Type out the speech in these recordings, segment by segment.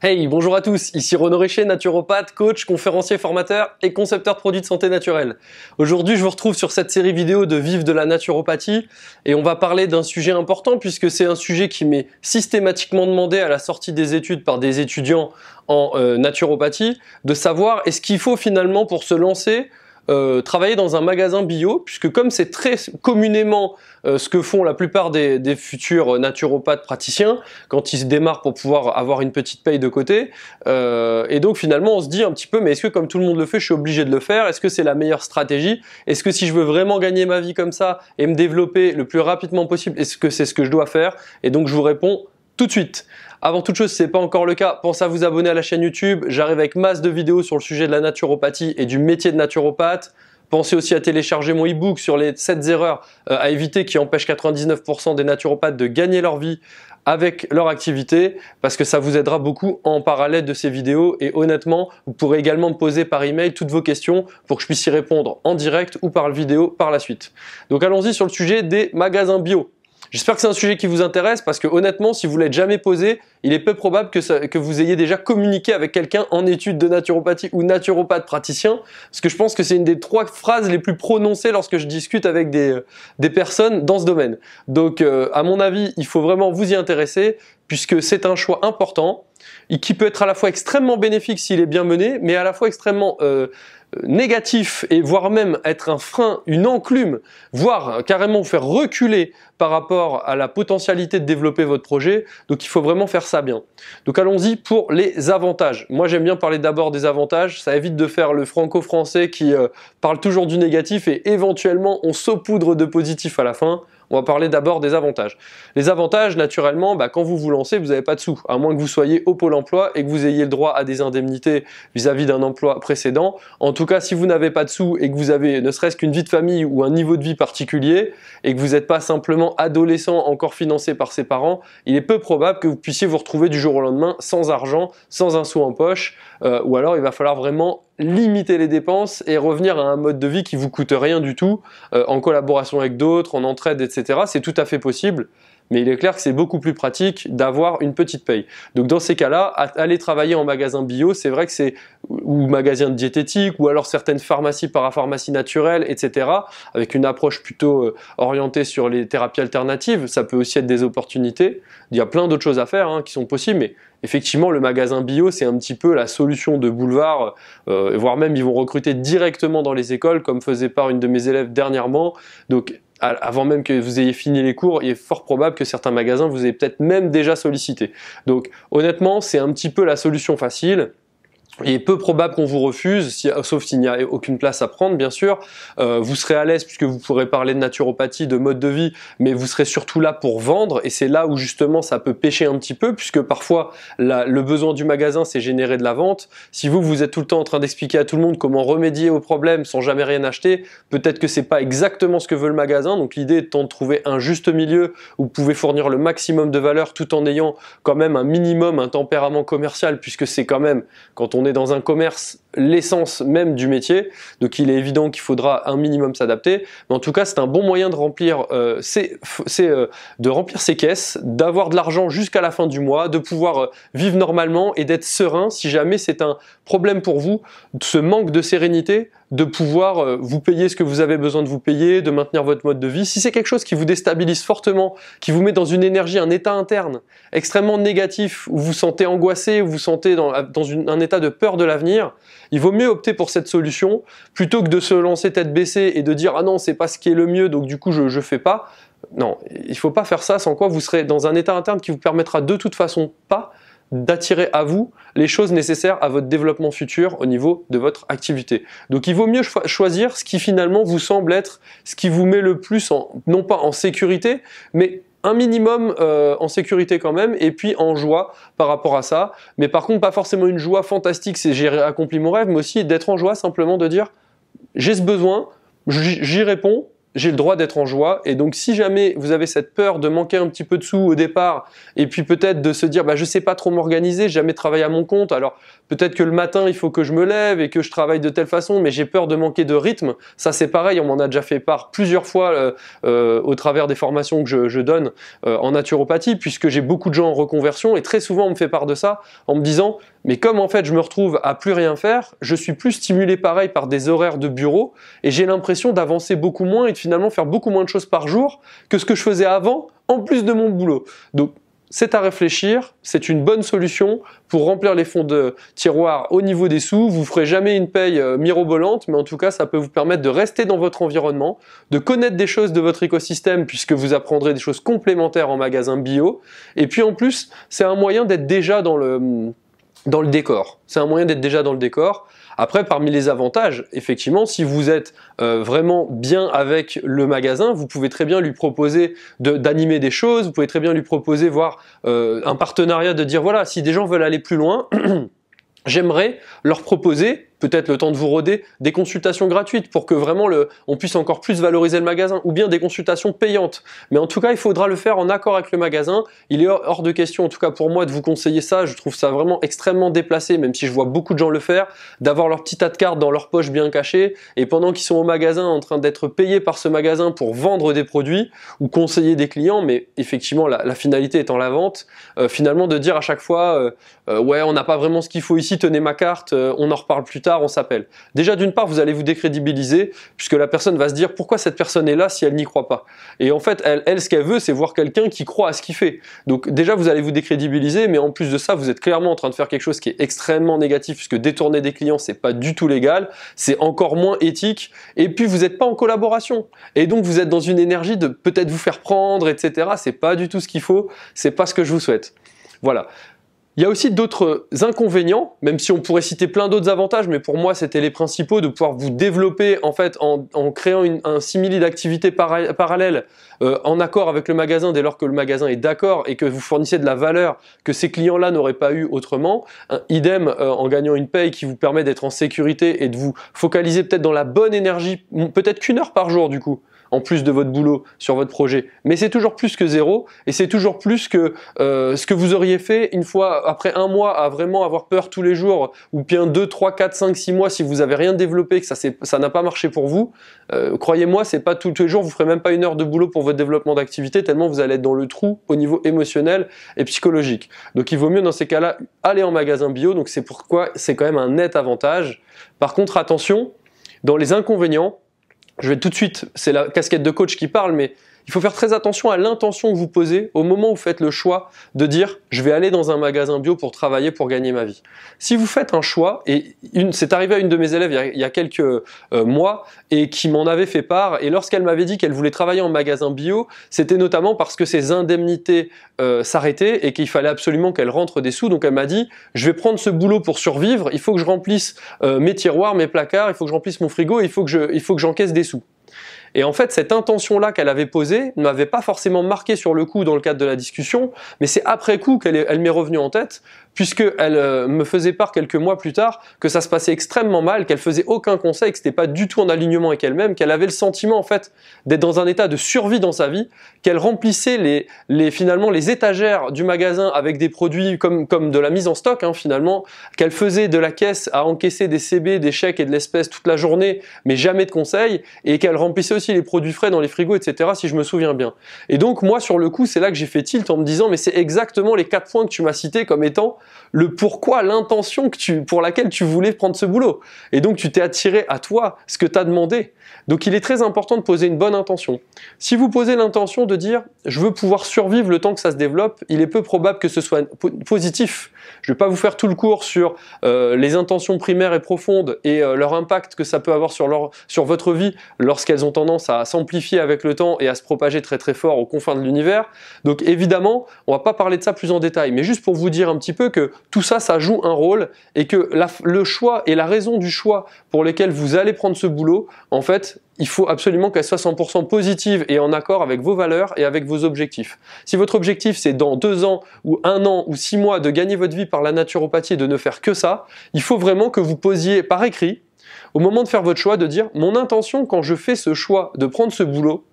Hey, bonjour à tous, ici Renaud Richer, naturopathe, coach, conférencier, formateur et concepteur de produits de santé naturelle. Aujourd'hui, je vous retrouve sur cette série vidéo de Vive de la naturopathie et on va parler d'un sujet important puisque c'est un sujet qui m'est systématiquement demandé à la sortie des études par des étudiants en naturopathie, de savoir est-ce qu'il faut finalement pour se lancer travailler dans un magasin bio, puisque comme c'est très communément ce que font la plupart des futurs naturopathes praticiens quand ils se démarrent pour pouvoir avoir une petite paye de côté, et donc finalement on se dit un petit peu mais est-ce que comme tout le monde le fait je suis obligé de le faire, est-ce que c'est la meilleure stratégie, est-ce que si je veux vraiment gagner ma vie comme ça et me développer le plus rapidement possible, est-ce que c'est ce que je dois faire? Et donc je vous réponds tout de suite. Avant toute chose, si ce n'est pas encore le cas, pensez à vous abonner à la chaîne YouTube. J'arrive avec masse de vidéos sur le sujet de la naturopathie et du métier de naturopathe. Pensez aussi à télécharger mon e-book sur les 7 erreurs à éviter qui empêchent 99% des naturopathes de gagner leur vie avec leur activité, parce que ça vous aidera beaucoup en parallèle de ces vidéos. Et honnêtement, vous pourrez également me poser par email toutes vos questions pour que je puisse y répondre en direct ou par vidéo par la suite. Donc allons-y sur le sujet des magasins bio. J'espère que c'est un sujet qui vous intéresse parce que honnêtement, si vous ne l'êtes jamais posé, il est peu probable que vous ayez déjà communiqué avec quelqu'un en études de naturopathie ou naturopathe praticien, parce que je pense que c'est une des 3 phrases les plus prononcées lorsque je discute avec des personnes dans ce domaine. Donc à mon avis, il faut vraiment vous y intéresser puisque c'est un choix important et qui peut être à la fois extrêmement bénéfique s'il est bien mené, mais à la fois extrêmement négatif et voire même être un frein, une enclume, voire carrément vous faire reculer par rapport à la potentialité de développer votre projet. Donc il faut vraiment faire ça bien. Donc allons-y pour les avantages. Moi j'aime bien parler d'abord des avantages, ça évite de faire le franco-français qui parle toujours du négatif et éventuellement on saupoudre de positif à la fin. On va parler d'abord des avantages. Les avantages, naturellement, quand vous vous lancez, vous n'avez pas de sous, à moins que vous soyez au Pôle emploi et que vous ayez le droit à des indemnités vis-à-vis d'un emploi précédent. En tout cas, si vous n'avez pas de sous et que vous avez ne serait-ce qu'une vie de famille ou un niveau de vie particulier et que vous n'êtes pas simplement adolescent encore financé par ses parents, il est peu probable que vous puissiez vous retrouver du jour au lendemain sans argent, sans un sou en poche, ou alors il va falloir vraiment limiter les dépenses et revenir à un mode de vie qui vous coûte rien du tout, en collaboration avec d'autres, en entraide, etc. C'est tout à fait possible, mais il est clair que c'est beaucoup plus pratique d'avoir une petite paye. Donc dans ces cas-là, aller travailler en magasin bio, c'est vrai que c'est, ou magasin de diététique, ou alors certaines pharmacies, parapharmacies naturelles, etc., avec une approche plutôt orientée sur les thérapies alternatives, ça peut aussi être des opportunités. Il y a plein d'autres choses à faire qui sont possibles, mais effectivement, le magasin bio, c'est un petit peu la solution de boulevard, voire même ils vont recruter directement dans les écoles, comme faisait part une de mes élèves dernièrement. Donc, avant même que vous ayez fini les cours, il est fort probable que certains magasins vous aient peut-être même déjà sollicité. Donc, honnêtement, c'est un petit peu la solution facile. Il est peu probable qu'on vous refuse, sauf s'il n'y a aucune place à prendre, bien sûr. Vous serez à l'aise puisque vous pourrez parler de naturopathie, de mode de vie, mais vous serez surtout là pour vendre. Et c'est là où justement ça peut pêcher un petit peu, puisque parfois le besoin du magasin, c'est générer de la vente. Si vous êtes tout le temps en train d'expliquer à tout le monde comment remédier au problème sans jamais rien acheter, peut-être que c'est pas exactement ce que veut le magasin. Donc l'idée étant de trouver un juste milieu où vous pouvez fournir le maximum de valeur tout en ayant quand même un minimum, un tempérament commercial, puisque c'est quand même, quand on est dans un commerce, l'essence même du métier, donc il est évident qu'il faudra un minimum s'adapter, mais en tout cas c'est un bon moyen de remplir ses caisses, d'avoir de l'argent jusqu'à la fin du mois, de pouvoir vivre normalement et d'être serein si jamais c'est un problème pour vous, ce manque de sérénité, de pouvoir vous payer ce que vous avez besoin de vous payer, de maintenir votre mode de vie. Si c'est quelque chose qui vous déstabilise fortement, qui vous met dans une énergie, un état interne extrêmement négatif, où vous vous sentez angoissé, où vous vous sentez dans un état de peur de l'avenir, il vaut mieux opter pour cette solution plutôt que de se lancer tête baissée et de dire « Ah non, c'est pas ce qui est le mieux, donc du coup je fais pas ». Non, il ne faut pas faire ça, sans quoi vous serez dans un état interne qui vous permettra de toute façon pas d'attirer à vous les choses nécessaires à votre développement futur au niveau de votre activité. Donc il vaut mieux choisir ce qui finalement vous semble être ce qui vous met le plus, non pas en sécurité, mais un minimum en sécurité quand même, et puis en joie par rapport à ça. Mais par contre, pas forcément une joie fantastique, c'est j'ai accompli mon rêve, mais aussi d'être en joie simplement de dire j'ai ce besoin, j'y réponds, j'ai le droit d'être en joie. Et donc si jamais vous avez cette peur de manquer un petit peu de sous au départ, et puis peut-être de se dire je sais pas trop m'organiser, j'ai jamais travaillé à mon compte, alors peut-être que le matin il faut que je me lève et que je travaille de telle façon, mais j'ai peur de manquer de rythme. Ça c'est pareil, on m'en a déjà fait part plusieurs fois au travers des formations que je donne en naturopathie, puisque j'ai beaucoup de gens en reconversion, et très souvent on me fait part de ça en me disant mais comme en fait je me retrouve à plus rien faire, je suis plus stimulé pareil par des horaires de bureau, et j'ai l'impression d'avancer beaucoup moins et de finalement faire beaucoup moins de choses par jour que ce que je faisais avant, en plus de mon boulot. Donc c'est à réfléchir, c'est une bonne solution pour remplir les fonds de tiroir au niveau des sous. Vous ne ferez jamais une paye mirobolante, mais en tout cas ça peut vous permettre de rester dans votre environnement, de connaître des choses de votre écosystème puisque vous apprendrez des choses complémentaires en magasin bio, et puis en plus c'est un moyen d'être déjà dans le décor. C'est un moyen d'être déjà dans le décor. Après, parmi les avantages, effectivement, si vous êtes vraiment bien avec le magasin, vous pouvez très bien lui proposer d'animer des choses, vous pouvez très bien lui proposer, voire un partenariat de dire, voilà, si des gens veulent aller plus loin, j'aimerais leur proposer, peut-être le temps de vous roder, des consultations gratuites pour que vraiment on puisse encore plus valoriser le magasin, ou bien des consultations payantes. Mais en tout cas, il faudra le faire en accord avec le magasin. Il est hors de question, en tout cas pour moi, de vous conseiller ça. Je trouve ça vraiment extrêmement déplacé, même si je vois beaucoup de gens le faire, d'avoir leur petit tas de cartes dans leur poche bien caché, et pendant qu'ils sont au magasin en train d'être payés par ce magasin pour vendre des produits ou conseiller des clients, mais effectivement la finalité étant la vente, finalement de dire à chaque fois ouais, on n'a pas vraiment ce qu'il faut ici, tenez ma carte, on en reparle plus tard, on s'appelle. Déjà d'une part, vous allez vous décrédibiliser, puisque la personne va se dire pourquoi cette personne est là si elle n'y croit pas. Et en fait, elle ce qu'elle veut, c'est voir quelqu'un qui croit à ce qu'il fait. Donc déjà, vous allez vous décrédibiliser, mais en plus de ça, vous êtes clairement en train de faire quelque chose qui est extrêmement négatif, puisque détourner des clients, c'est pas du tout légal, c'est encore moins éthique, et puis vous n'êtes pas en collaboration. Et donc vous êtes dans une énergie de peut-être vous faire prendre, etc. C'est pas du tout ce qu'il faut, c'est pas ce que je vous souhaite. Voilà. Il y a aussi d'autres inconvénients, même si on pourrait citer plein d'autres avantages, mais pour moi c'était les principaux, de pouvoir vous développer en fait en créant un simili d'activité parallèle en accord avec le magasin dès lors que le magasin est d'accord et que vous fournissez de la valeur que ces clients-là n'auraient pas eu autrement. Idem en gagnant une paye qui vous permet d'être en sécurité et de vous focaliser peut-être dans la bonne énergie, peut-être qu'1 heure par jour du coup, en plus de votre boulot sur votre projet. Mais c'est toujours plus que zéro, et c'est toujours plus que ce que vous auriez fait une fois, après 1 mois, à vraiment avoir peur tous les jours, ou bien 2, 3, 4, 5, 6 mois, si vous avez rien développé, que ça n'a pas marché pour vous. Croyez-moi, c'est pas tous les jours, vous ferez même pas 1 heure de boulot pour votre développement d'activité, tellement vous allez être dans le trou au niveau émotionnel et psychologique. Donc il vaut mieux dans ces cas-là aller en magasin bio, donc c'est pourquoi c'est quand même un net avantage. Par contre, attention, dans les inconvénients, je vais tout de suite, c'est la casquette de coach qui parle, mais il faut faire très attention à l'intention que vous posez au moment où vous faites le choix de dire « je vais aller dans un magasin bio pour travailler, pour gagner ma vie ». Si vous faites un choix, et c'est arrivé à une de mes élèves il y a quelques mois, et qui m'en avait fait part, et lorsqu'elle m'avait dit qu'elle voulait travailler en magasin bio, c'était notamment parce que ses indemnités s'arrêtaient et qu'il fallait absolument qu'elle rentre des sous. Donc elle m'a dit « je vais prendre ce boulot pour survivre, il faut que je remplisse mes tiroirs, mes placards, il faut que je remplisse mon frigo, il faut que j'encaisse des sous ». Et en fait, cette intention-là qu'elle avait posée ne m'avait pas forcément marqué sur le coup dans le cadre de la discussion, mais c'est après coup qu'elle m'est revenue en tête, puisqu'elle me faisait part quelques mois plus tard que ça se passait extrêmement mal, qu'elle faisait aucun conseil, que c'était pas du tout en alignement avec elle-même, qu'elle avait le sentiment en fait d'être dans un état de survie dans sa vie, qu'elle remplissait finalement les étagères du magasin avec des produits comme de la mise en stock finalement, qu'elle faisait de la caisse à encaisser des CB, des chèques et de l'espèce toute la journée, mais jamais de conseils, et qu'elle remplissait aussi les produits frais dans les frigos, etc. si je me souviens bien. Et donc moi sur le coup, c'est là que j'ai fait tilt en me disant mais c'est exactement les 4 points que tu m'as cités comme étant le pourquoi, l'intention pour laquelle tu voulais prendre ce boulot. Et donc tu t'es attiré à toi ce que tu as demandé. Donc il est très important de poser une bonne intention. Si vous posez l'intention de dire « je veux pouvoir survivre le temps que ça se développe », il est peu probable que ce soit positif. Je ne vais pas vous faire tout le cours sur les intentions primaires et profondes et leur impact que ça peut avoir sur votre vie lorsqu'elles ont tendance à s'amplifier avec le temps et à se propager très très fort aux confins de l'univers. Donc évidemment, on ne va pas parler de ça plus en détail, mais juste pour vous dire un petit peu que tout ça, ça joue un rôle et que le choix et la raison du choix pour lesquels vous allez prendre ce boulot, en fait, il faut absolument qu'elle soit 100% positive et en accord avec vos valeurs et avec vos objectifs. Si votre objectif c'est dans 2 ans ou 1 an ou 6 mois de gagner votre vie par la naturopathie et de ne faire que ça, il faut vraiment que vous posiez par écrit au moment de faire votre choix, de dire « mon intention quand je fais ce choix de prendre ce boulot,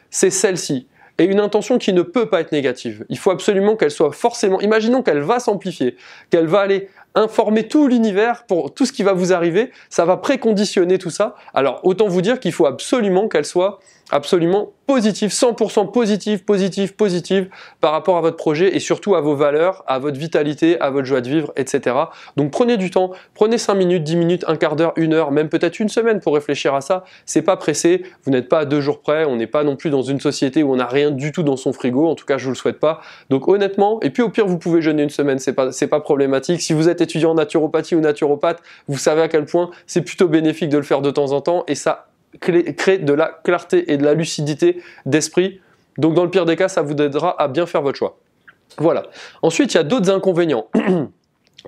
c'est celle-ci ». Et une intention qui ne peut pas être négative. Il faut absolument qu'elle soit forcément... Imaginons qu'elle va s'amplifier, qu'elle va aller informer tout l'univers pour tout ce qui va vous arriver, ça va préconditionner tout ça. Alors autant vous dire qu'il faut absolument qu'elle soit absolument positive, 100% positive par rapport à votre projet et surtout à vos valeurs, à votre vitalité, à votre joie de vivre, etc. Donc prenez du temps, prenez 5 minutes, 10 minutes, un quart d'heure, une heure, même peut-être une semaine pour réfléchir à ça. C'est pas pressé, vous n'êtes pas à 2 jours près, on n'est pas non plus dans une société où on n'a rien du tout dans son frigo, en tout cas je vous le souhaite pas. Donc honnêtement, et puis au pire vous pouvez jeûner une semaine, c'est pas problématique. Si vous êtes étudiant en naturopathie ou naturopathe, vous savez à quel point c'est plutôt bénéfique de le faire de temps en temps et ça crée de la clarté et de la lucidité d'esprit. Donc dans le pire des cas, ça vous aidera à bien faire votre choix. Voilà. Ensuite, il y a d'autres inconvénients.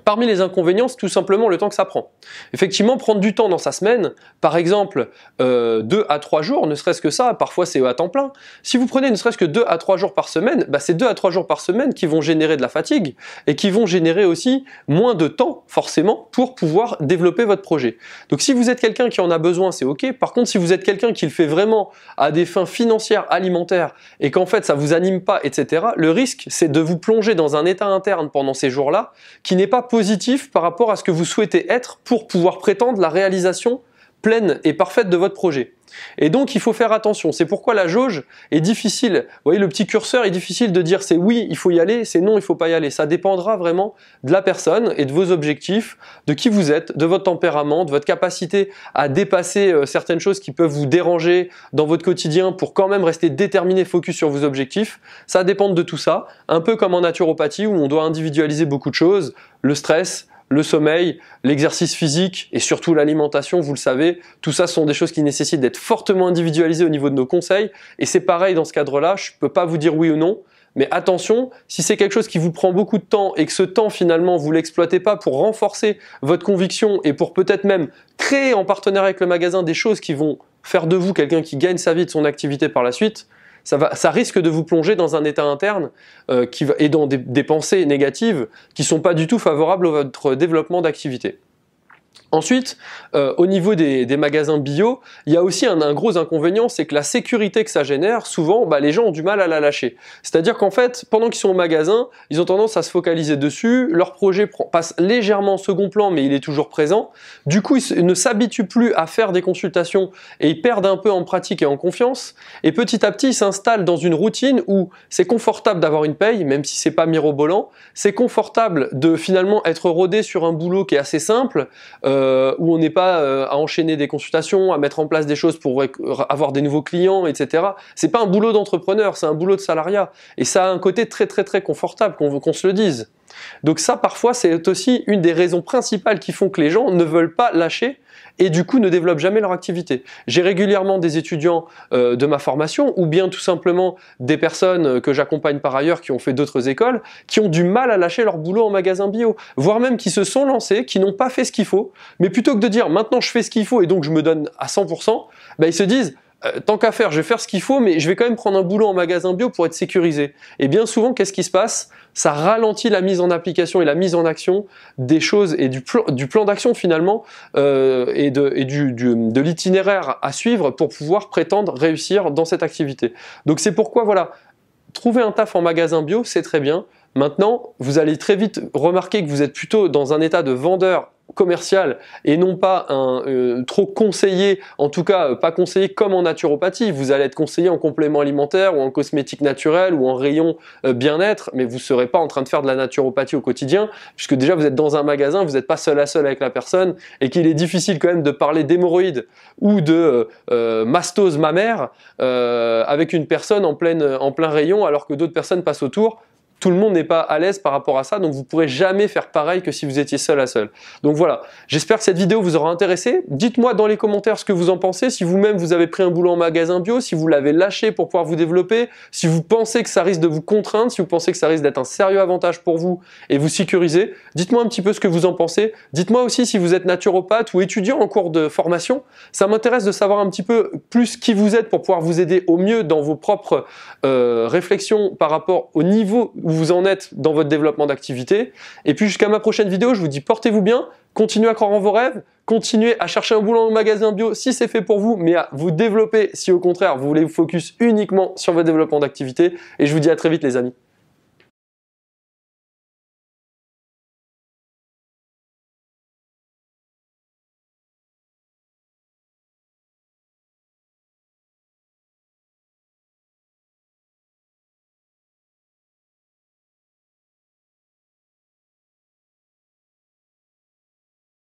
Parmi les inconvénients, c'est tout simplement le temps que ça prend. Effectivement, prendre du temps dans sa semaine, par exemple 2 à 3 jours, ne serait-ce que ça, parfois c'est à temps plein. Si vous prenez ne serait-ce que 2 à 3 jours par semaine, bah c'est 2 à 3 jours par semaine qui vont générer de la fatigue et qui vont générer aussi moins de temps, forcément, pour pouvoir développer votre projet. Donc si vous êtes quelqu'un qui en a besoin, c'est ok. Par contre, si vous êtes quelqu'un qui le fait vraiment à des fins financières, alimentaires, et qu'en fait ça vous anime pas, etc., le risque, c'est de vous plonger dans un état interne pendant ces jours-là qui n'est pas positif par rapport à ce que vous souhaitez être pour pouvoir prétendre la réalisation pleine et parfaite de votre projet. Et donc il faut faire attention, c'est pourquoi la jauge est difficile. Vous voyez, le petit curseur est difficile de dire c'est oui, il faut y aller, c'est non, il faut pas y aller. Ça dépendra vraiment de la personne et de vos objectifs, de qui vous êtes, de votre tempérament, de votre capacité à dépasser certaines choses qui peuvent vous déranger dans votre quotidien pour quand même rester déterminé, focus sur vos objectifs. Ça dépend de tout ça, un peu comme en naturopathie où on doit individualiser beaucoup de choses, le stress, le sommeil, l'exercice physique et surtout l'alimentation, vous le savez, tout ça sont des choses qui nécessitent d'être fortement individualisées au niveau de nos conseils et c'est pareil dans ce cadre-là, je ne peux pas vous dire oui ou non, mais attention, si c'est quelque chose qui vous prend beaucoup de temps et que ce temps finalement vous l'exploitez pas pour renforcer votre conviction et pour peut-être même créer en partenariat avec le magasin des choses qui vont faire de vous quelqu'un qui gagne sa vie de son activité par la suite, ça risque de vous plonger dans un état interne et dans des pensées négatives qui ne sont pas du tout favorables à votre développement d'activité. Ensuite, au niveau des magasins bio, il y a aussi un gros inconvénient, c'est que la sécurité que ça génère, souvent, les gens ont du mal à la lâcher. C'est-à-dire qu'en fait, pendant qu'ils sont au magasin, ils ont tendance à se focaliser dessus, leur projet passe légèrement en second plan, mais il est toujours présent. Du coup, ils ne s'habituent plus à faire des consultations et ils perdent un peu en pratique et en confiance. Et petit à petit, ils s'installent dans une routine où c'est confortable d'avoir une paye, même si c'est pas mirobolant. C'est confortable de finalement être rodé sur un boulot qui est assez simple, où on n'est pas à enchaîner des consultations, à mettre en place des choses pour avoir des nouveaux clients, etc. C'est pas un boulot d'entrepreneur, c'est un boulot de salariat. Et ça a un côté très confortable, qu'on se le dise. Donc ça, parfois, c'est aussi une des raisons principales qui font que les gens ne veulent pas lâcher et du coup ne développent jamais leur activité. J'ai régulièrement des étudiants de ma formation ou bien tout simplement des personnes que j'accompagne par ailleurs qui ont fait d'autres écoles, qui ont du mal à lâcher leur boulot en magasin bio, voire même qui se sont lancés, qui n'ont pas fait ce qu'il faut, mais plutôt que de dire maintenant je fais ce qu'il faut et donc je me donne à 100%, ils se disent tant qu'à faire, je vais faire ce qu'il faut, mais je vais quand même prendre un boulot en magasin bio pour être sécurisé. Et bien souvent, qu'est-ce qui se passe? Ça ralentit la mise en application et la mise en action des choses et du plan d'action finalement et de l'itinéraire à suivre pour pouvoir prétendre réussir dans cette activité. Donc c'est pourquoi, voilà, trouver un taf en magasin bio, c'est très bien. Maintenant, vous allez très vite remarquer que vous êtes plutôt dans un état de vendeur commercial et non pas trop conseillé, en tout cas pas conseillé comme en naturopathie. Vous allez être conseillé en complément alimentaire ou en cosmétique naturelle ou en rayon bien-être, mais vous ne serez pas en train de faire de la naturopathie au quotidien, puisque déjà vous êtes dans un magasin, vous n'êtes pas seul à seul avec la personne et qu'il est difficile quand même de parler d'hémorroïdes ou de mastose mammaire avec une personne en plein rayon alors que d'autres personnes passent autour. Tout le monde n'est pas à l'aise par rapport à ça, donc vous ne pourrez jamais faire pareil que si vous étiez seul à seul. Donc voilà, j'espère que cette vidéo vous aura intéressé. Dites-moi dans les commentaires ce que vous en pensez, si vous-même vous avez pris un boulot en magasin bio, si vous l'avez lâché pour pouvoir vous développer, si vous pensez que ça risque de vous contraindre, si vous pensez que ça risque d'être un sérieux avantage pour vous et vous sécuriser. Dites-moi un petit peu ce que vous en pensez. Dites-moi aussi si vous êtes naturopathe ou étudiant en cours de formation. Ça m'intéresse de savoir un petit peu plus qui vous êtes pour pouvoir vous aider au mieux dans vos propres réflexions par rapport au niveau où vous en êtes dans votre développement d'activité. Et puis jusqu'à ma prochaine vidéo, je vous dis portez-vous bien, continuez à croire en vos rêves, continuez à chercher un boulot en magasin bio si c'est fait pour vous, mais à vous développer si au contraire vous voulez vous focus uniquement sur votre développement d'activité. Et je vous dis à très vite les amis.